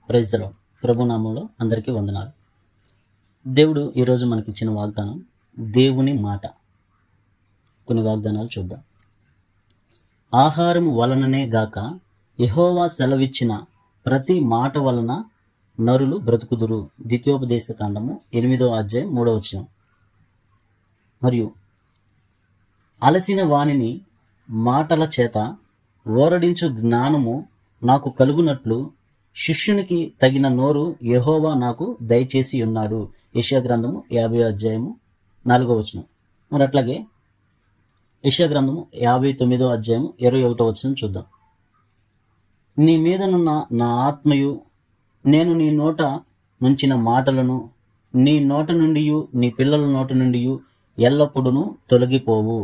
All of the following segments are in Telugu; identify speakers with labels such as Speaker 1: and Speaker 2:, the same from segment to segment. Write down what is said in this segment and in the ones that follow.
Speaker 1: Praise the lord. ప్రభునామంలో అందరికీ వందనాలు. దేవుడు ఈరోజు మనకిచ్చిన వాగ్దానం దేవుని మాట. కొన్ని వాగ్దానాలు చూద్దాం. ఆహారం వలననే గాక యెహోవా సెలవిచ్చిన ప్రతి మాట వలన నరులు బ్రతుకుదురు. ద్వితీయోపదేశ కాండము 8వ అధ్యాయం 3వ వచనం. మరియు అలసిన వానిని మాటల చేత ఓరడించు జ్ఞానము నాకు కలుగునట్లు శిష్యునికి తగిన నోరు యెహోవా నాకు దయచేసి ఉన్నాడు. యెషయా గ్రంథము 50వ అధ్యాయము 4వ వచనం. మరి అట్లాగే యెషయా గ్రంథము 59వ అధ్యాయము 21వ వచనం చూద్దాం. నీ మీదనున్న నా ఆత్మయు నేను నీ నోట నుంచిన మాటలను నీ నోట నుండి నీ పిల్లల నోట నుండి ఎల్లప్పుడూ తొలగిపోవు.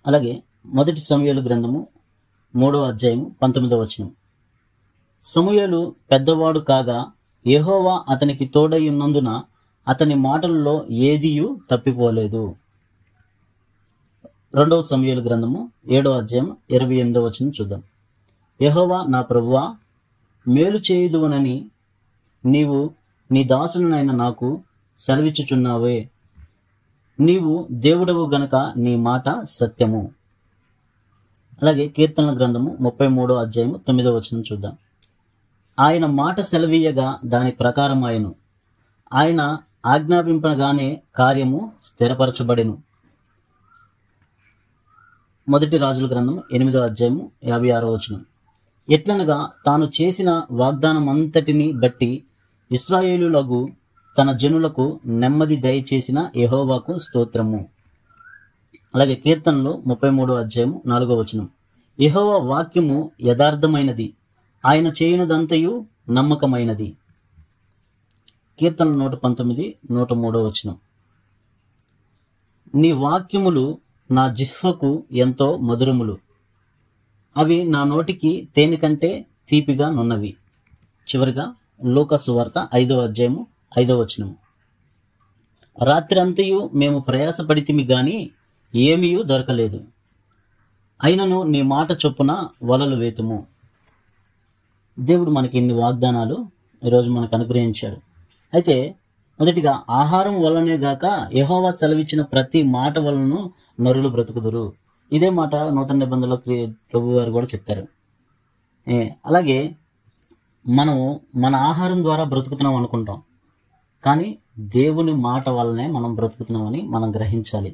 Speaker 1: అలాగే మొదటి సమూయేలు గ్రంథము 3వ అధ్యాయము 19వ వచనం. సమూయేలు పెద్దవాడు కాగా యెహోవా అతనికి తోడై ఉన్నందున అతని మాటలలో ఏదియూ తప్పిపోలేదు. 2వ సమూయేలు గ్రంథము 7వ అధ్యాయం 28వ వచనం చూద్దాం. యెహోవా నా ప్రభువా, మేలు చేయుదువనని నీవు నీ దాసునైన నాకు సెలవిచ్చుచున్నావే. నీవు దేవుడవు గనక నీ మాట సత్యము. అలాగే కీర్తనల గ్రంథము 33వ అధ్యాయము 9వ వచనం చూద్దాం. ఆయన మాట సెలవీయగా దాని ప్రకారం ఆయన ఆజ్ఞాపింపగానే కార్యము స్థిరపరచబడెను. మొదటి రాజుల గ్రంథం 8వ అధ్యాయము 56వ వచనం. ఎట్లనగా తాను చేసిన వాగ్దానం అంతటిని బట్టి ఇశ్రాయేలులకు తన జనులకు నెమ్మది దయచేసిన యెహోవాకు స్తోత్రము. అలాగే కీర్తనలు 33వ అధ్యాయము 4వ వచనం. యెహోవా వాక్యము యథార్థమైనది, ఆయన చేయునదంతయు నమ్మకమైనది. కీర్తన 119 103వ వచనం. నీ వాక్యములు నా జిహ్వకు ఎంతో మధురములు, అవి నా నోటికి తేనె కంటే తీపిగా నున్నవి. చివరిగా లూకా సువార్త 5వ అధ్యాయము 5వ వచనం. రాత్రి అంతయు మేము ప్రయాసపడితిమి గాని ఏమీయూ దొరకలేదు, అయినను నీ మాట చొప్పున వలలు వేతుము. దేవుడు మనకి ఇన్ని వాగ్దానాలు ఈరోజు మనకు అనుగ్రహించాడు. అయితే మొదటిగా ఆహారం వలనే గాక యెహోవా సెలవిచ్చిన ప్రతి మాట వలన నరులు బ్రతుకుదురు. ఇదే మాట నూతన నిబంధనలో ప్రభు గారు కూడా చెప్తారు. అలాగే మనము మన ఆహారం ద్వారా బ్రతుకుతున్నాం అనుకుంటాం, కానీ దేవుని మాట వల్లనే మనం బ్రతుకుతున్నామని మనం గ్రహించాలి.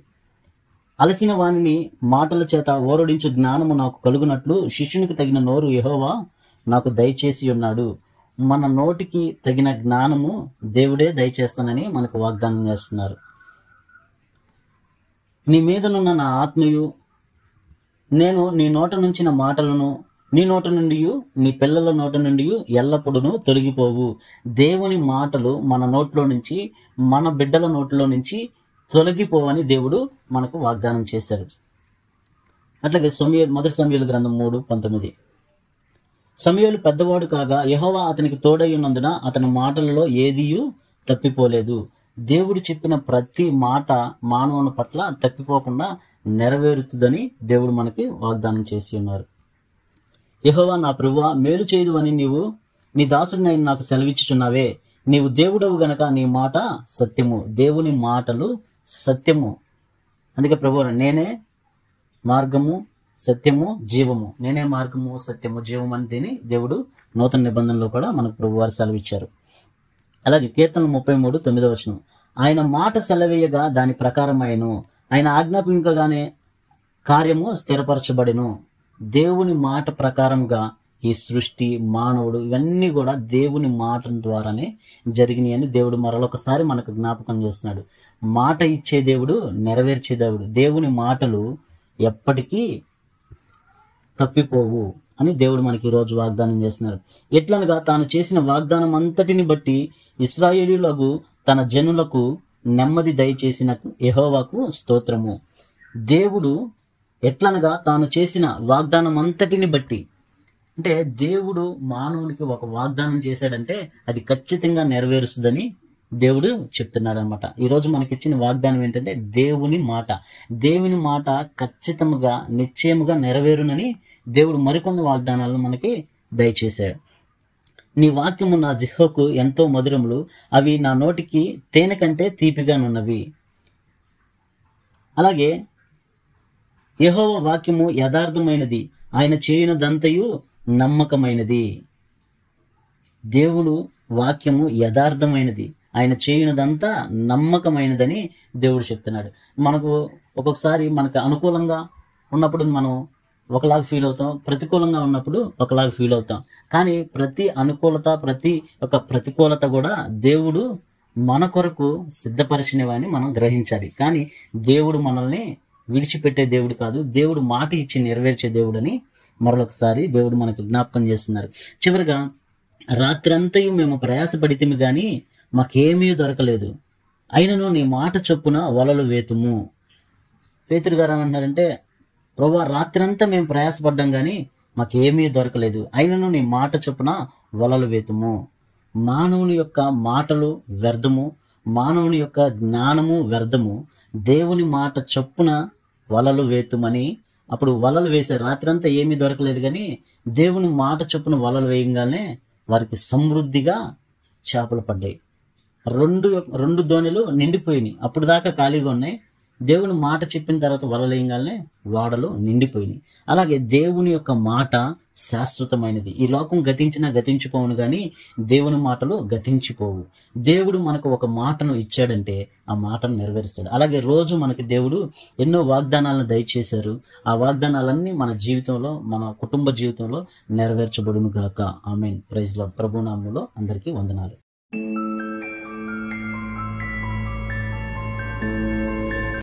Speaker 1: అలసిన వానిని మాటల చేత ఓరడించు జ్ఞానము నాకు కలుగునట్లు శిష్యునికి తగిన నోరు యెహోవా నాకు దయచేసి ఉన్నాడు. మన నోటికి తగిన జ్ఞానము దేవుడే దయచేస్తానని మనకు వాగ్దానం చేస్తున్నారు. నీ మీదనున్న నా ఆత్మయు నేను నీ నోట నుంచిన మాటలను నీ నోట నుండి నీ పిల్లల నోట నుండి ఎల్లప్పుడూ తొలగిపోవు. దేవుని మాటలు మన నోట్లో నుంచి మన బిడ్డల నోట్లో నుంచి తొలగిపోవని దేవుడు మనకు వాగ్దానం చేశారు. అట్లాగే మొదటి సమూయేలు గ్రంథం 3:19. సమూయేలు పెద్దవాడు కాగా యెహోవా అతనికి తోడై ఉన్నందున అతని మాటలలో ఏదియూ తప్పిపోలేదు. దేవుడు చెప్పిన ప్రతి మాట మానవుని పట్ల తప్పిపోకుండా నెరవేరుతుందని దేవుడు మనకి వాగ్దానం చేసి ఉన్నారు. యెహోవా నా ప్రభువా, మేలు చేయుదువని నీవు నీ దాసుడినైన నాకు సెలవిచ్చుచున్నావే. నీవు దేవుడవు గనక నీ మాట సత్యము. దేవుని మాటలు సత్యము. అందుకే ప్రభువా, నేనే మార్గము సత్యము జీవము, నేనే మార్గము సత్యము జీవము అని దీని దేవుడు నూతన నిబంధనలో కూడా మనకు ప్రభువారు సెలవిచ్చారు. అలాగే కీర్తన 33:9వ వచనం. ఆయన మాట సెలవేయగా దాని ప్రకారం ఆయన ఆజ్ఞాపించగానే కార్యము స్థిరపరచబడెను. దేవుని మాట ప్రకారంగా ఈ సృష్టి మానవుడు ఇవన్నీ కూడా దేవుని మాట ద్వారానే జరిగినాయి అని దేవుడు మరొకసారి మనకు జ్ఞాపకం చేస్తున్నాడు. మాట ఇచ్చే దేవుడు, నెరవేర్చే దేవుడు. దేవుని మాటలు ఎప్పటికీ తప్పిపోవు అని దేవుడు మనకి ఈరోజు వాగ్దానం చేస్తున్నారు. ఎట్లనగా తాను చేసిన వాగ్దానం అంతటిని బట్టి ఇశ్రాయేలీయులకు తన జనులకు నెమ్మది దయచేసిన యెహోవాకు స్తోత్రము. దేవుడు ఎట్లనగా తాను చేసిన వాగ్దానం అంతటిని బట్టి, అంటే దేవుడు మానవునికి ఒక వాగ్దానం చేశాడంటే అది ఖచ్చితంగా నెరవేరుస్తుందని దేవుడు చెప్తున్నాడు అనమాట. ఈరోజు మనకిచ్చిన వాగ్దానం ఏంటంటే దేవుని మాట. దేవుని మాట ఖచ్చితంగా నిశ్చయముగా నెరవేరునని దేవుడు మరికొన్ని వాగ్దానాలను మనకి దయచేశాడు. నీ వాక్యము నా జిహ్వకు ఎంతో మధురములు, అవి నా నోటికి తేనె కంటే తీపిగానున్నవి. అలాగే యెహోవా వాక్యము యథార్థమైనది, ఆయన చేయునదంతయు నమ్మకమైనది. దేవుడు వాక్యము యథార్థమైనది, ఆయన చేయునదంతా నమ్మకమైనదని దేవుడు చెప్తున్నాడు. మనకు ఒక్కొక్కసారి మనకు అనుకూలంగా ఉన్నప్పుడు మనం ఒకలాగా ఫీల్ అవుతాం, ప్రతికూలంగా ఉన్నప్పుడు ఒకలాగా ఫీల్ అవుతాం. కానీ ప్రతి అనుకూలత, ప్రతి ఒక్క ప్రతికూలత కూడా దేవుడు మన కొరకు సిద్ధపరిచినవని మనం గ్రహించాలి. కానీ దేవుడు మనల్ని విడిచిపెట్టే దేవుడు కాదు, దేవుడు మాట ఇచ్చి నెరవేర్చే దేవుడని మరొకసారి దేవుడు మనకు జ్ఞాపకం చేస్తున్నారు. చివరిగా, రాత్రంతయు మేము ప్రయాసపడితిమి గాని మాకేమీ దొరకలేదు, అయినను నీ మాట చొప్పున వలలు వేతుము. పేతురు గారు ఏమంటున్నారంటే, ప్రభువా, రాత్రంతా మేము ప్రయాసపడ్డాం కానీ మాకేమీ దొరకలేదు, అయినను నీ మాట చొప్పున వలలు వేతుము. మానవుని యొక్క మాటలు వ్యర్థము, మానవుని యొక్క జ్ఞానము వ్యర్థము. దేవుని మాట చొప్పున వలలు వేతుమని అప్పుడు వలలు వేసే, రాత్రంతా ఏమీ దొరకలేదు కానీ దేవుని మాట చొప్పున వలలు వేయగానే వారికి సమృద్ధిగా చేపలు పడ్డాయి. రెండు దోణిలు నిండిపోయినాయి. అప్పుడు దాకా ఖాళీగా ఉన్నాయి. దేవుని మాట చెప్పిన తర్వాత వలలేయంగానే వాడలు నిండిపోయినాయి. అలాగే దేవుని యొక్క మాట శాశ్వతమైనది. ఈ లోకం గతించినా గతించిపోవును కానీ దేవుని మాటలు గతించిపోవు. దేవుడు మనకు ఒక మాటను ఇచ్చాడంటే ఆ మాటను నెరవేరుస్తాడు. అలాగే రోజు మనకి దేవుడు ఎన్నో వాగ్దానాలను దయచేశారు. ఆ వాగ్దానాలన్నీ మన జీవితంలో, మన కుటుంబ జీవితంలో నెరవేర్చబడును గాక. ఆమేన్. Praise lord. ప్రభునామములో అందరికీ వందనాలు.